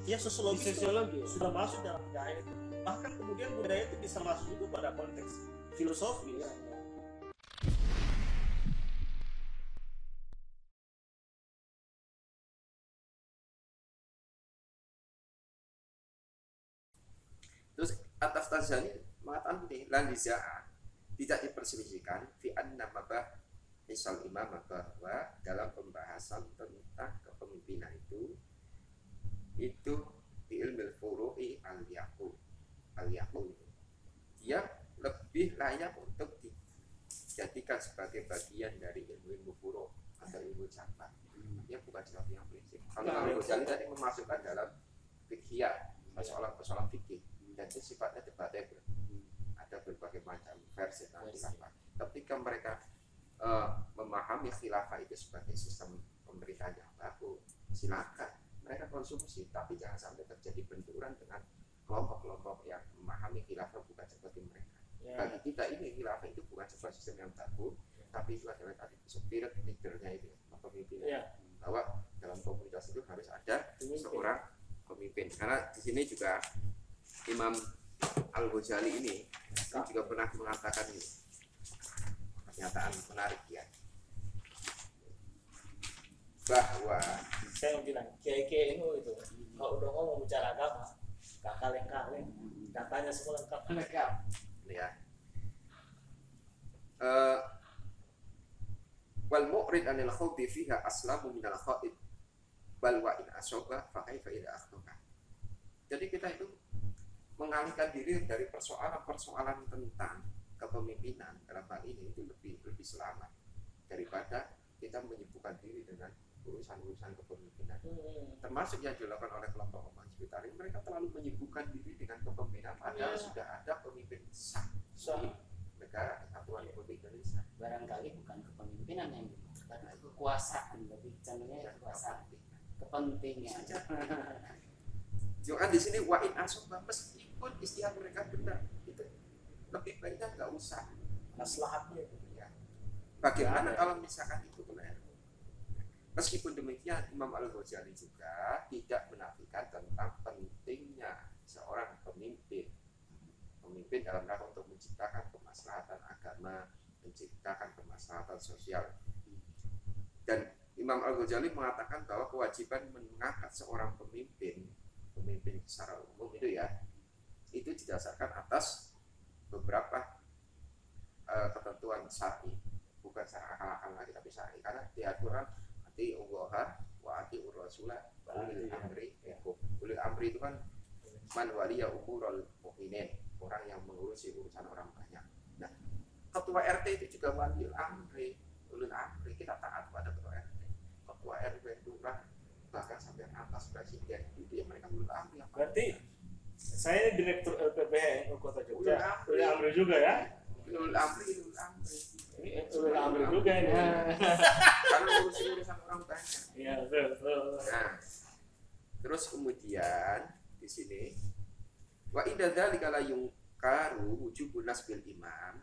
Ya sosiologi, Sosiologi. sudah masuk dalam budaya itu. Bahkan kemudian budaya itu bisa masuk juga pada konteks filosofi. Iya. Terus atas Tazani mengatakan ini landiza'a tidak diperselisihkan fi anna mabah misal imam bahwa dalam pembahasan tentang kepemimpinan itu di ilmu furu'i al-yaqul itu dia lebih layak untuk dijadikan sebagai bagian dari ilmu furu' atau ilmu cabang. Dia bukan sesuatu yang prinsip. Kalau Al-Ghazali tadi memasukkan dalam fikhiyah persoalan fikih dan itu sifatnya debatable. Ada berbagai macam versi tentang khilafah. Ketika mereka memahami khilafah itu sebagai sistem pemerintahan yang baku, silakan mereka konsumsi, tapi jangan sampai terjadi benturan dengan kelompok-kelompok yang memahami khilafah bukan seperti mereka. Bagi kita ini khilafah itu bukan sebuah sistem yang baku, tapi itu adalah tadi spirit leadernya itu, pemimpinnya. Bahwa dalam komunitas itu harus ada seorang pemimpin. Karena di sini juga Imam Al-Ghazali ini juga pernah mengatakan ini pernyataan menarik ya, bahwa Saya bilang kiai-kiai itu kalau udah ngomong bicara agama gak kaleng-kaleng, datanya semua lengkap. ya wal mu'rid anil khawdi fiha aslamu minal khaid bal wa in asoba fa kaifa idza akhtoka. Jadi kita itu mengalihkan diri dari persoalan-persoalan tentang kepemimpinan dalam hal ini itu lebih selamat daripada kita menyibukkan diri dengan urusan-urusan kepemimpinan. Termasuk yang dilakukan oleh kelompok Omang Hizbut-Tahrir, mereka terlalu menyibukkan diri dengan kepemimpinan padahal sudah ada pemimpin sah di negara Kesatuan Republik Indonesia. Barangkali bukan kepemimpinan yang dimaksud, tapi kekuasaan, lebih cenderungnya kekuasaan, kepentingan. Jangan di sini wa'in asobah, meskipun istilah mereka benar, itu lebih baiknya nggak usah. Maslahatnya itu. Ya. Bagaimana kalau misalkan itu benar? Meskipun demikian, Imam Al-Ghazali juga tidak menafikan tentang pentingnya seorang pemimpin dalam rangka untuk menciptakan kemaslahatan agama, menciptakan kemaslahatan sosial. Dan Imam Al-Ghazali mengatakan bahwa kewajiban mengangkat seorang pemimpin secara umum itu ya, itu didasarkan atas beberapa ketentuan syar'i, bukan secara akal-akalan lagi tapi syar'i, karena di Al-Quran ati Allah wa ati Rasulah wa ulil amri. Ulil amri itu kan man waliya umurul mu'minin, orang yang mengurusi urusan orang banyak. Nah, ketua RT itu juga waliul amri, ulil amri, kita taat pada ketua RT, ketua RW, lurah, bahkan sampai atas presiden itu yang mereka ulil amri. Berarti saya direktur LPBN Kota Jogja. Ulil amri juga ya? Ulil amri. Ini ulil amri juga ini. Karena urusan orang banyak. Iya, betul. Nah, terus kemudian di sini wa idza dzalika la yungkaru wujubun nasbil imam.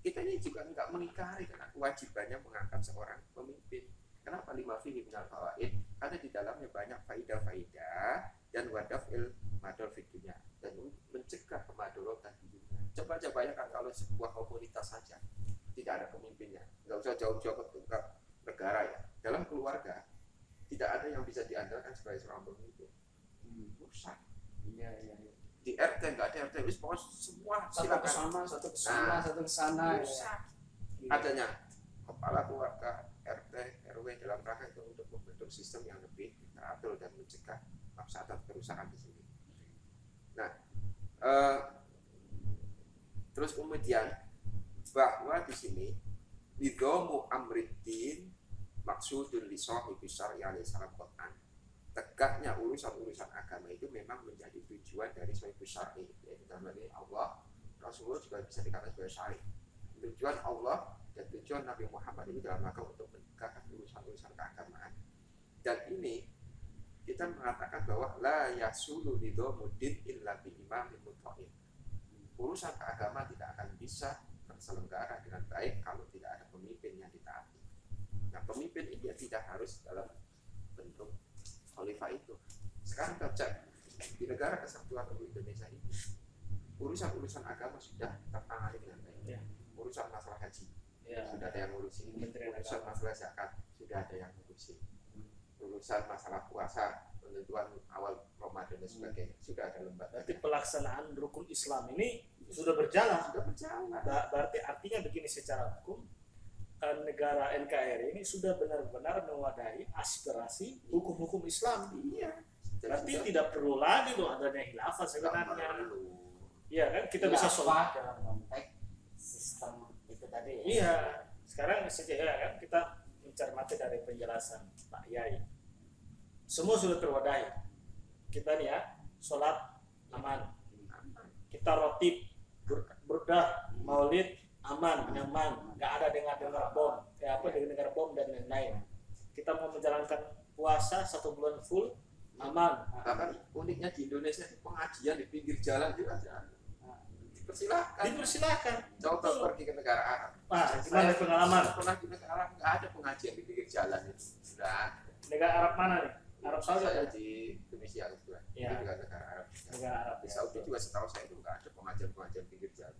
Kita ini juga enggak mengingkari karena kewajibannya mengangkat seorang pemimpin. Kenapa lima fihi minal fawaid? Karena di dalamnya banyak faidah-faidah dan wadafil mador fitunya dan mencegah kemadorotan di dunia. Coba bayangkan kalau sebuah komunitas saja tidak ada pemimpinnya, nggak usah jauh-jauh ke negara ya, dalam keluarga tidak ada yang bisa diandalkan sebagai seorang pemimpin. Rusak. Iya. Di RT nggak ada RT, pokoknya semua silakan. Satu ke sana. Rusak. Adanya kepala keluarga RT RW dalam rangka itu untuk membentuk sistem yang lebih teratur dan mencegah mafsadat kerusakan di sini. Nah, terus kemudian bahwa di sini nidhamu amriddin maksudun li sahibi syar'i alaihi salam Quran. Tegaknya urusan-urusan agama itu memang menjadi tujuan dari sahibi syar'i, yaitu dalam ini Allah, Rasulullah juga bisa dikatakan sebagai syar'i. Tujuan Allah dan tujuan Nabi Muhammad ini dalam rangka untuk menegakkan urusan-urusan keagamaan. Dan ini kita mengatakan bahwa la yasulu nidhamu din illa bi imamin muttaqin. Urusan keagamaan tidak akan bisa terselenggara dengan baik kalau tidak ada pemimpin yang ditaati. Nah, pemimpin ini tidak harus dalam bentuk khalifah itu. Sekarang kita cek di negara kesatuan Republik Indonesia ini, urusan agama sudah tertangani dengan baik. Ya. Urusan masalah haji Ya. sudah ada yang ngurusin. Kementerian Urusan Agama. masalah zakat sudah ada yang ngurusin. Urusan masalah puasa, penentuan awal Ramadan dan sebagainya sudah ada lembaga. Berarti pelaksanaan rukun Islam ini sudah berjalan. Sudah berjalan. Berarti artinya begini, secara hukum negara NKRI ini sudah benar-benar mewadahi aspirasi hukum-hukum Islam. Iya. Berarti tidak perlu lagi loh adanya khilafah sebenarnya. Iya kan, kita bisa apa dalam konteks sistem itu tadi ya. Iya, sekarang saja ya kan kita mencermati dari penjelasan Pak Yai. Semua sudah terwadahi. Kita nih ya, sholat aman. Kita rotib, burdah, maulid aman, nyaman. Nggak ada dengar bom, dengar bom dan lain-lain. Kita mau menjalankan puasa 1 bulan full aman. Bahkan uniknya di Indonesia itu pengajian di pinggir jalan juga ada. Dipersilakan. Coba pergi ke negara Arab. Wah, gimana pengalaman? Pernah di negara Arab nggak ada pengajian di pinggir jalan itu. Sudah. Negara Arab mana nih? Arab Saudi. Saya di Indonesia itu Ya. itu juga negara Arab. Negara Arab. Di Saudi juga setahu saya itu nggak ada pengajian pinggir jalan.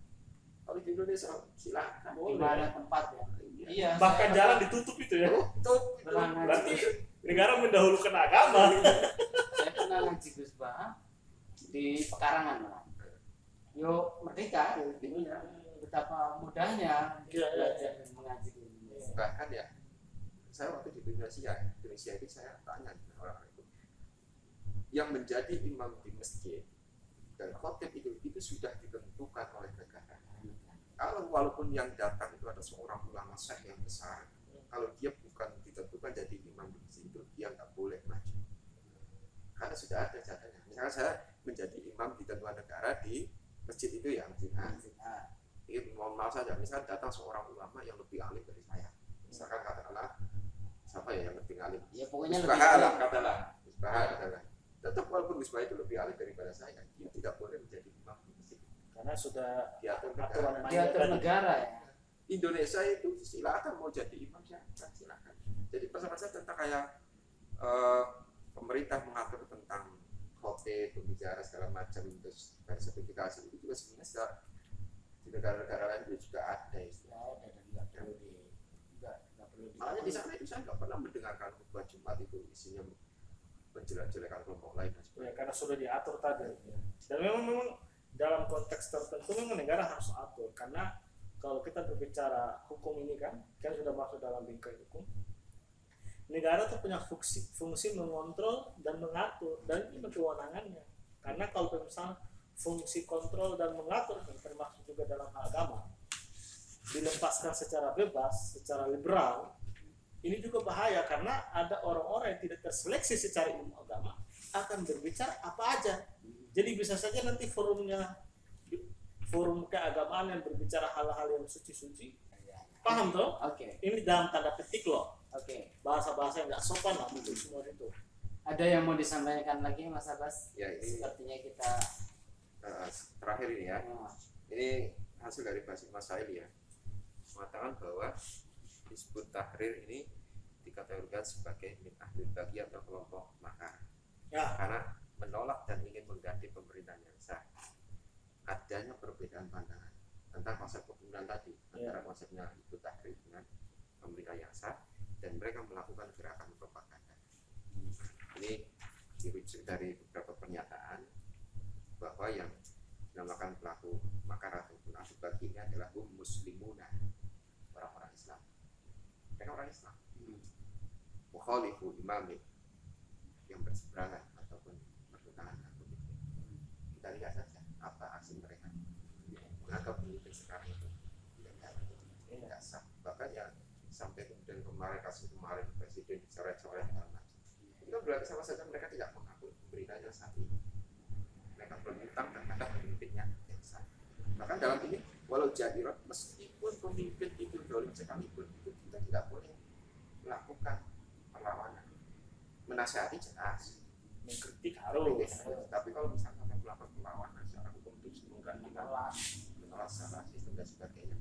Kalau di Indonesia silakan. Di mana tempat ya? Iya. Bahkan saya jalan pernah- ditutup itu ya. Tutup itu. Berarti negara mendahulukan agama. saya pernah ngaji Gus Bah di Pekarangan, Pak. Yo merdeka, betapa mudahnya Iya, iya, belajar dan mengaji di Indonesia. Bahkan ya, saya waktu di Indonesia itu saya tanya dengan orang itu, yang menjadi imam di masjid dan khotib itu sudah ditentukan oleh negara. Kalau walaupun yang datang itu ada seorang ulama syekh yang besar, kalau dia bukan ditentukan jadi imam di masjid itu, dia nggak boleh maju. Karena sudah ada jatahnya. Misalnya saya menjadi imam di tentuan negara di masjid itu ya, ini mohon maaf saja, misalnya datang seorang ulama yang lebih alim dari saya, misalkan katakanlah siapa ya yang lebih alim, Ya pokoknya lebih Misbah lah baik. katakanlah, Misbah katakanlah, tetap walaupun Misbah itu lebih alim daripada saya, dia tidak boleh menjadi imam di masjid. Karena sudah Diatur aturan negara. main Diatur tadi. negara ya. Indonesia itu silakan mau jadi imam silakan, silakan. Jadi persoalan tentang kayak pemerintah mengatur tentang khotib, pembicara segala macam, terus sertifikasi itu juga sebenarnya di negara-negara lain itu juga ada istilah. Ya ada dan nggak perlu nggak perlu. Makanya di sana itu saya nggak pernah mendengarkan khutbah Jumat itu isinya menjelek-jelekan kelompok lain dan Ya, sebagainya. karena sudah diatur tadi. Dan memang dalam konteks tertentu memang negara harus atur, karena kalau kita berbicara hukum ini kan sudah masuk dalam bingkai hukum. Negara tuh punya fungsi mengontrol dan mengatur, dan ini kewenangannya. Karena kalau misalnya fungsi kontrol dan mengatur termasuk juga dalam agama dilepaskan secara bebas, secara liberal, ini juga bahaya karena ada orang-orang yang tidak terseleksi secara ilmu agama akan berbicara apa aja. Jadi bisa saja nanti forum keagamaan yang berbicara hal-hal yang suci-suci. Paham toh? Oke. Ini dalam tanda petik loh. Oke. Bahasa-bahasa yang nggak sopan lah untuk semua itu. Ada yang mau disampaikan lagi Mas Abbas? Ya ini Sepertinya kita terakhir ini ya. oh, Ini hasil dari Basit Masail ya, mengatakan bahwa Hizbut Tahrir ini dikategorikan sebagai min ahlul bagi atau kelompok makar Ya, karena menolak dan ingin mengganti pemerintahan yang sah. Adanya perbedaan pandangan tentang konsep kepemimpinan tadi antara konsepnya Hizbut Tahrir dengan pemerintah yang sah, dan mereka melakukan gerakan propaganda. Ini dirujuk dari beberapa pernyataan bahwa yang dinamakan pelaku makar ataupun ahlul bagi ini adalah muslimuna, orang-orang Islam. Mereka orang Islam. Mukhalifu imami, yang berseberangan ataupun bertentangan dengan pemimpin. Kita lihat saja apa aksi mereka menganggap pemimpin sekarang itu tidak sah. Bahkan ya sampai kemudian kasus kemarin presiden dicoret-coret dan macam. Itu kan berarti sama saja mereka tidak mengakui pemerintahnya saat ini. Mereka berhutang terhadap pemimpinnya yang sah. Bahkan dalam ini walau jadirat, meskipun pemimpin itu dolim sekalipun, itu kita tidak boleh melakukan perlawanan. Menasihati jelas, mengkritik harus. tapi kalau misalnya kita melakukan perlawanan secara hukum itu menggantikan menolak secara sistem dan sebagainya,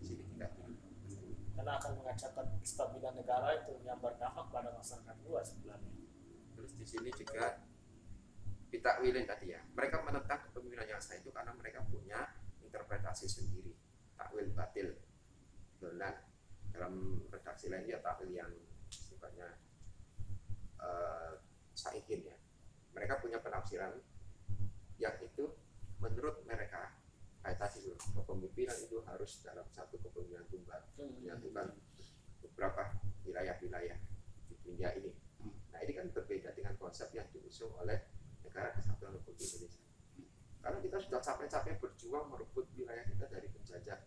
di sini tidak boleh. Karena akan mengacaukan kestabilan negara itu yang berdampak pada masyarakat luas sebenarnya. Terus di sini juga ditakwilin tadi ya, mereka menentang kepemimpinan yang sah itu karena mereka punya interpretasi sendiri, takwil batil, dolan. Dalam redaksi lain ya takwil yang sifatnya saikin ya. Mereka punya penafsiran yang itu menurut mereka kayak tadi kepemimpinan itu harus dalam satu kepemimpinan tunggal, menyatukan beberapa wilayah-wilayah di dunia ini. Nah ini kan berbeda dengan konsep yang diusung oleh Negara Kesatuan Republik Indonesia. Karena kita sudah capek-capek berjuang merebut wilayah kita dari penjajah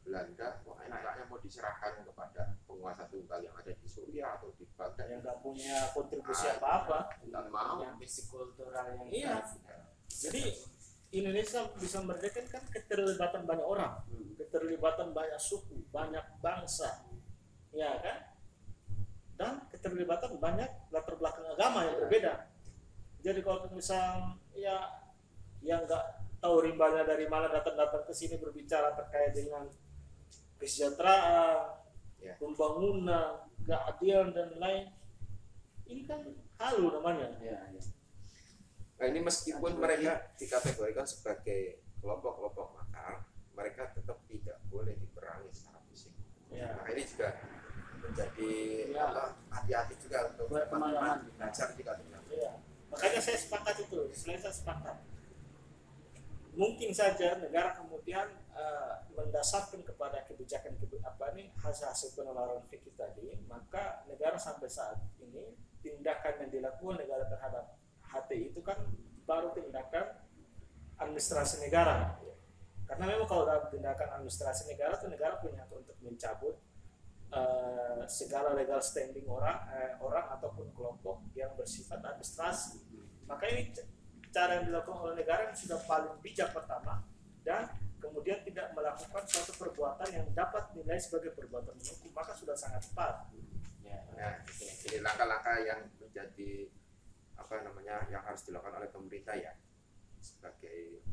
Belanda, kok enaknya mau diserahkan kepada penguasa tunggal yang ada di Suriah atau di Baghdad yang nggak punya kontribusi apa-apa, nggak mau. Yang basic kultural yang Iya. Jadi Indonesia bisa merdeka kan keterlibatan banyak orang, keterlibatan banyak suku, banyak bangsa, ya kan? Dan keterlibatan banyak latar belakang agama yang berbeda. Jadi kalau misal ya yang nggak tahu rimbanya dari mana datang ke sini berbicara terkait dengan kesejahteraan, Ya. pembangunan, keadilan dan lain, ini kan halu namanya. ya. Nah ini meskipun mereka dikategorikan sebagai kelompok-kelompok makar, mereka tetap tidak boleh diperangi secara fisik. Ya. Nah ini juga menjadi Ya. hati-hati juga untuk Buat teman-teman teman-teman. belajar di kategori. Iya. Makanya saya sepakat itu, saya sepakat. Mungkin saja negara kemudian mendasarkan kepada kebijakan hasil penalaran fikih tadi, maka negara sampai saat ini tindakan yang dilakukan negara terhadap HTI itu kan baru tindakan administrasi negara. Karena memang kalau dalam tindakan administrasi negara itu negara punya hak untuk mencabut segala legal standing orang ataupun kelompok yang bersifat administrasi. Maka ini cara yang dilakukan oleh negara yang sudah paling bijak pertama, dan kemudian tidak melakukan suatu perbuatan yang dapat dinilai sebagai perbuatan hukum, maka sudah sangat tepat. Nah, ini langkah-langkah yang menjadi yang harus dilakukan oleh pemerintah ya, sebagai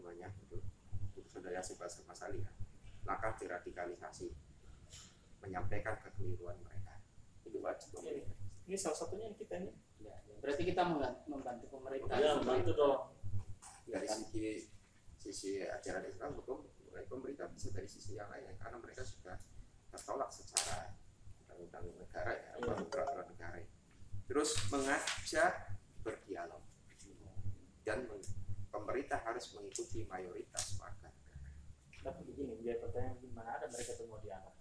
untuk saudara Sebas Masali ya, langkah deradikalisasi, menyampaikan kekeliruan mereka, itu wajib pemerintah. Ini salah satunya yang kita ini. Ya. Berarti kita membantu pemerintah. Ya, membantu dong. Dari sisi ajaran Islam, hukum pemerintah bisa dari sisi yang lain, karena mereka sudah tertolak secara undang-undang negara ya, peraturan negara. Terus mengajak berdialog, dan pemerintah harus mengikuti mayoritas warga negara. Tapi begini, biar pertanyaan gimana ada mereka tuh mau dianggap.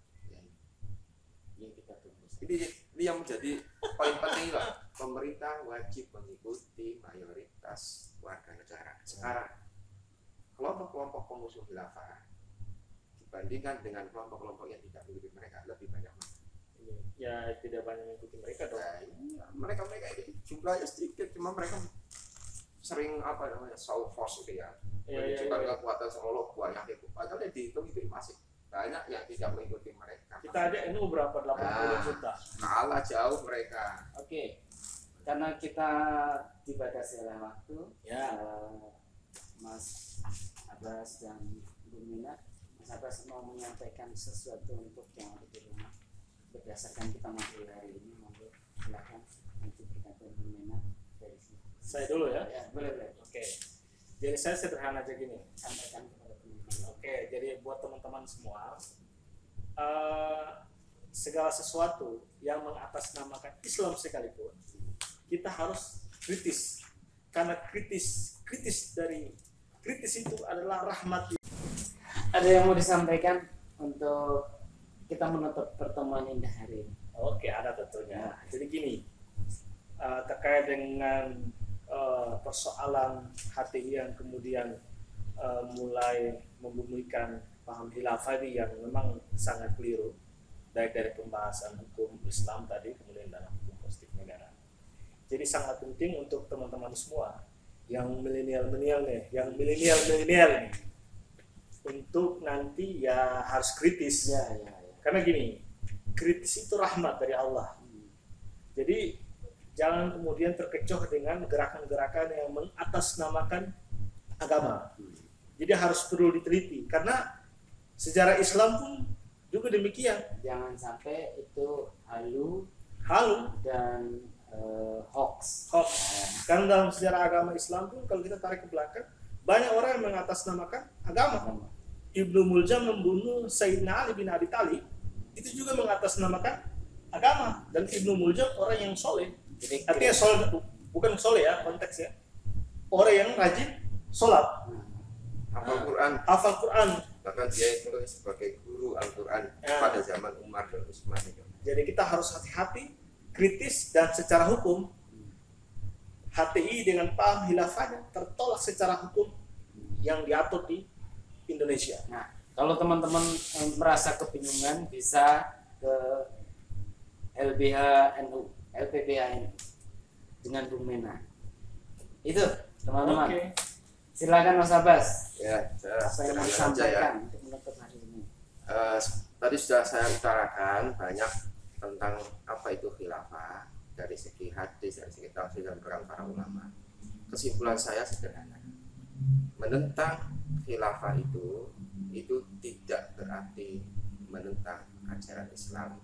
Ya, kita tunggu. Ini yang menjadi paling penting lah. Pemerintah wajib mengikuti mayoritas warga negara. Sekarang kelompok-kelompok pemusuh khilafah dibandingkan dengan kelompok-kelompok yang tidak mengikuti mereka lebih banyak mana? Ya tidak banyak mengikuti mereka dong. Nah, mereka ini jumlahnya sedikit, cuma mereka sering show force gitu ya, menunjukkan kekuatan seolah banyak itu. Padahal dihitung itu masih banyak yang tidak mengikuti mereka. Kita ada NU berapa? 80 juta. Kalah jauh mereka. Oke. Karena kita dibatasi oleh waktu, Ya. Mas Abbas dan Bu Mina, Mas Abbas mau menyampaikan sesuatu untuk yang ada di rumah berdasarkan kita ngobrol hari ini, monggo silakan nanti berkata Bu Mina dari sini. Saya dulu ya. Ya, boleh. Oke. Jadi saya sederhana aja gini. Sampaikan kepada teman-teman. Oke, jadi buat teman-teman semua, segala sesuatu yang mengatasnamakan Islam sekalipun, kita harus kritis. Karena kritis itu adalah rahmat. Ada yang mau disampaikan untuk kita menutup pertemuan indah hari ini? Oke, ada tentunya. Jadi gini, terkait dengan persoalan HTI yang kemudian mulai membumikan paham khilafah ini yang memang sangat keliru, baik dari pembahasan hukum Islam tadi kemudian dalam hukum positif negara. Jadi sangat penting untuk teman-teman semua yang milenial nih, untuk nanti ya harus kritis. Ya. Karena gini, kritis itu rahmat dari Allah. Jadi jangan kemudian terkecoh dengan gerakan-gerakan yang mengatasnamakan agama. Jadi harus perlu diteliti, karena sejarah Islam pun juga demikian. Jangan sampai itu halu Halu, dan hoax. hoax. Karena dalam sejarah agama Islam pun kalau kita tarik ke belakang, banyak orang yang mengatasnamakan agama. Ibnu Muljam membunuh Sayyidina Ali bin Abi Thalib, itu juga mengatasnamakan agama. Dan Ibnu Muljam orang yang soleh. Artinya soleh, bukan soleh ya konteksnya. Orang yang rajin sholat, hafal Quran. Bahkan dia itu sebagai guru Al-Quran pada zaman Umar dan Utsman itu. Jadi kita harus hati-hati, kritis, dan secara hukum HTI dengan paham khilafahnya tertolak secara hukum yang diatur di Indonesia. Nah, kalau teman-teman merasa kebingungan bisa ke LPBHNU dengan Bung Mena. Itu teman-teman. Oke. Silakan Mas Abbas. Ya, Saya mau sampaikan untuk menutup hari ini. Tadi sudah saya utarakan banyak tentang apa itu khilafah dari segi hadis, dari segi tafsir dan peran para ulama. Kesimpulan saya sederhana, menentang khilafah itu tidak berarti menentang ajaran Islam.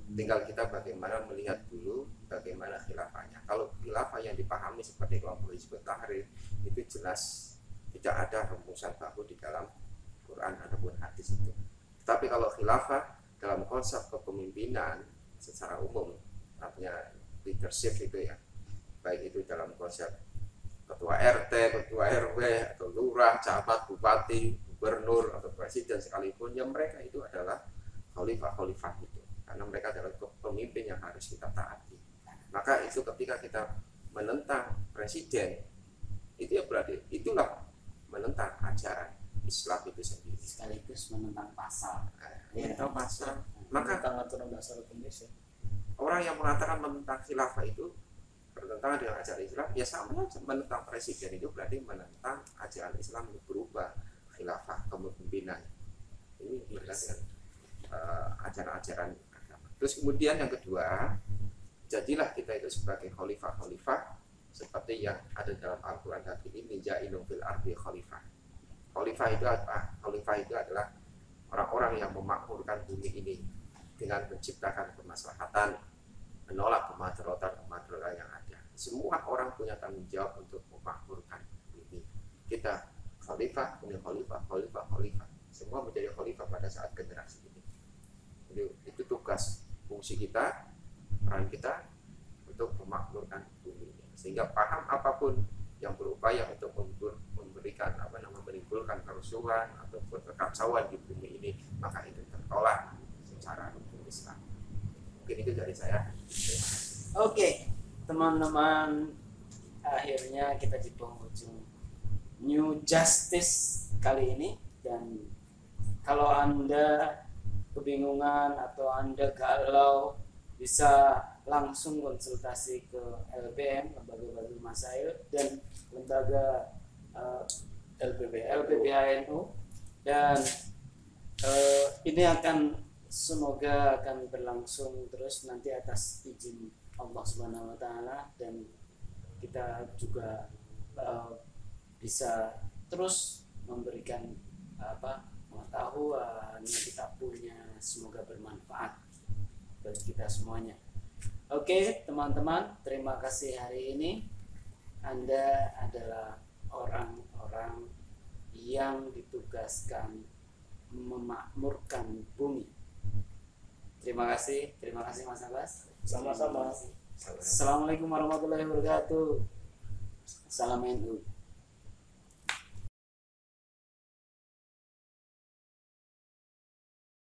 Tinggal kita bagaimana melihat dulu bagaimana khilafahnya. Kalau khilafah yang dipahami seperti kelompok Hizbut Tahrir itu jelas tidak ada rumusan baku di dalam Quran ataupun hadis itu. Tapi kalau khilafah dalam konsep kepemimpinan secara umum, artinya leadership itu ya, baik itu dalam konsep ketua RT, ketua RW, atau lurah, camat, bupati, gubernur, atau presiden sekalipun, ya mereka itu adalah khalifah-khalifah itu, karena mereka adalah pemimpin yang harus kita taati. Maka itu ketika kita menentang presiden, itu ya berarti itulah menentang ajaran Islam itu sendiri, Sekaligus menentang pasal. menentang pasal. Maka Tentang aturan dasar hukum Indonesia. orang yang mengatakan menentang khilafah itu bertentangan dengan ajaran Islam, ya sama saja menentang presiden itu berarti menentang ajaran Islam untuk berubah khilafah kepemimpinan. Ini berkaitan dengan ajaran-ajaran agama. Terus kemudian yang kedua, jadilah kita itu sebagai khalifah-khalifah seperti yang ada dalam Al-Quran tadi ini, ja'ilun fil ardi khalifah. Khalifah itu apa? Khalifah itu adalah orang-orang yang memakmurkan bumi ini dengan menciptakan kemaslahatan, menolak kemadaratan yang ada. Semua orang punya tanggung jawab untuk memakmurkan bumi. Kita khalifah, punya khalifah. Semua menjadi khalifah pada saat generasi ini. Jadi itu tugas, fungsi kita, peran kita untuk memakmurkan bumi ini. Sehingga paham apapun yang berupaya untuk memberikan menimbulkan kerusuhan ataupun kekacauan di bumi ini, maka itu tertolak secara hukum Islam. Mungkin itu dari saya. Oke, teman-teman, akhirnya kita di penghujung New Justice kali ini. Dan kalau Anda kebingungan atau Anda galau, bisa langsung konsultasi ke LBM, Lembaga Badul Masail, dan lembaga LPBHNU, dan ini semoga akan berlangsung terus nanti atas izin Allah Subhanahu wa Ta'ala, dan kita juga bisa terus memberikan pengetahuan yang kita punya, semoga bermanfaat bagi kita semuanya. Oke, teman-teman, terima kasih hari ini. Anda adalah orang-orang yang ditugaskan memakmurkan bumi. Terima kasih Mas Abbas. Sama-sama. Assalamualaikum warahmatullahi wabarakatuh. Salam NU.